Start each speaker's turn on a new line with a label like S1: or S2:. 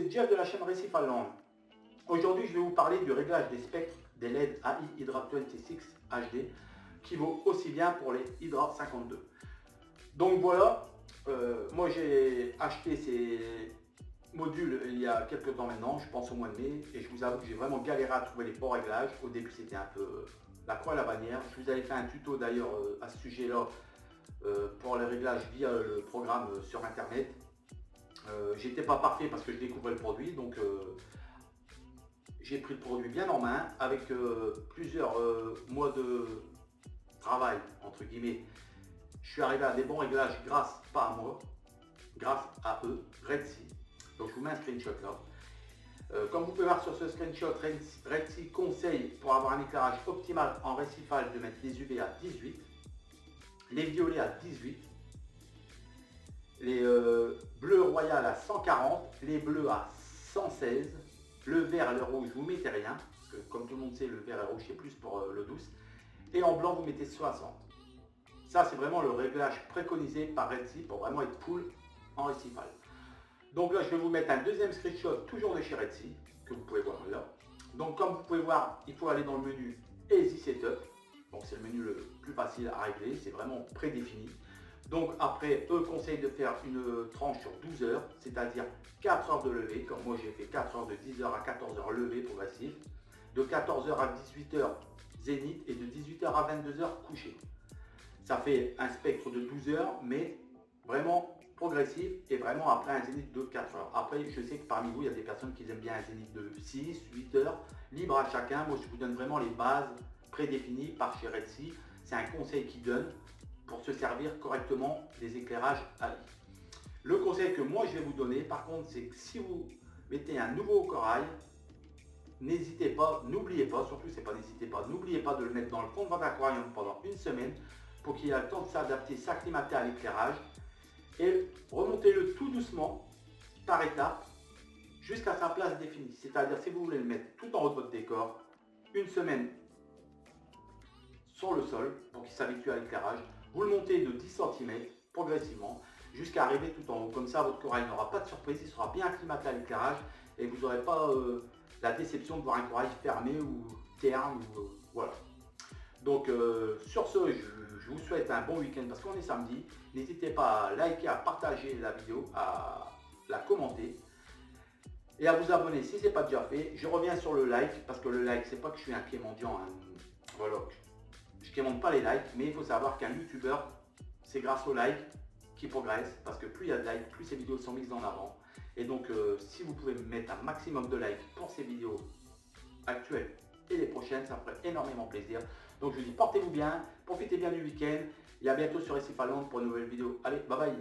S1: c'est Jeff de la chaîne Récif Allemande. Aujourd'hui, je vais vous parler du réglage des spectres des LED AI Hydra 26 HD qui vaut aussi bien pour les Hydra 52. Donc voilà, moi j'ai acheté ces modules il y a quelques temps maintenant, je pense au mois de mai, et je vous avoue que j'ai vraiment galéré à trouver les bons réglages. Au début c'était un peu la croix à la bannière. Je vous avais fait un tuto d'ailleurs à ce sujet-là pour les réglages via le programme sur internet. J'étais pas parfait parce que je découvrais le produit, donc j'ai pris le produit bien en main avec plusieurs mois de travail entre guillemets. Je suis arrivé à des bons réglages grâce, pas à moi, grâce à eux, Redsea. Donc je vous mets un screenshot là. Comme vous pouvez voir sur ce screenshot, Redsea conseille pour avoir un éclairage optimal en récifal de mettre les UV à 18, les violets à 18, les bleus royal à 140, les bleus à 116, le vert et le rouge vous mettez rien, parce que comme tout le monde sait le vert et le rouge c'est plus pour l'eau douce, et en blanc vous mettez 60. Ça c'est vraiment le réglage préconisé par Redsea pour vraiment être cool en récifal. Donc là je vais vous mettre un deuxième screenshot toujours de chez Redsea, que vous pouvez voir là. Donc comme vous pouvez voir, il faut aller dans le menu Easy Setup. Donc c'est le menu le plus facile à régler, c'est vraiment prédéfini. Donc après, eux conseillent de faire une tranche sur 12 heures, c'est-à-dire 4 heures de lever, comme moi j'ai fait 4 heures de 10h à 14h levé progressif, de 14h à 18h zénith et de 18h à 22h couché. Ça fait un spectre de 12 heures, mais vraiment progressif et vraiment après un zénith de 4 heures. Après, je sais que parmi vous, il y a des personnes qui aiment bien un zénith de 6, 8 heures, libre à chacun. Moi, je vous donne vraiment les bases prédéfinies par chez Redsea. C'est un conseil qu'ils donnent pour se servir correctement des éclairages AI. Le conseil que moi je vais vous donner par contre, c'est que si vous mettez un nouveau corail, n'hésitez pas, n'oubliez pas, surtout c'est pas n'hésitez pas, n'oubliez pas de le mettre dans le fond de votre aquarium pendant une semaine pour qu'il ait le temps de s'adapter, s'acclimater à l'éclairage et remontez-le tout doucement par étapes jusqu'à sa place définie. C'est-à-dire si vous voulez le mettre tout en haut de votre décor, une semaine sur le sol pour qu'il s'habitue à l'éclairage. Vous le montez de 10 cm progressivement jusqu'à arriver tout en haut. Comme ça, votre corail n'aura pas de surprise, il sera bien acclimaté à l'éclairage et vous n'aurez pas la déception de voir un corail fermé ou terne. Voilà. Donc sur ce, je vous souhaite un bon week-end parce qu'on est samedi. N'hésitez pas à liker, à partager la vidéo, à la commenter et à vous abonner si ce n'est pas déjà fait. Je reviens sur le like parce que le like, c'est pas que je suis un pied mendiant. Hein. Voilà. Je ne demande pas les likes, mais il faut savoir qu'un youtubeur, c'est grâce aux likes qu'il progresse, parce que plus il y a de likes, plus ces vidéos sont mises en avant. Et donc, si vous pouvez mettre un maximum de likes pour ces vidéos actuelles et les prochaines, ça ferait énormément plaisir. Donc, je vous dis, portez-vous bien, profitez bien du week-end, et à bientôt sur Récif Allemande pour une nouvelle vidéo. Allez, bye bye.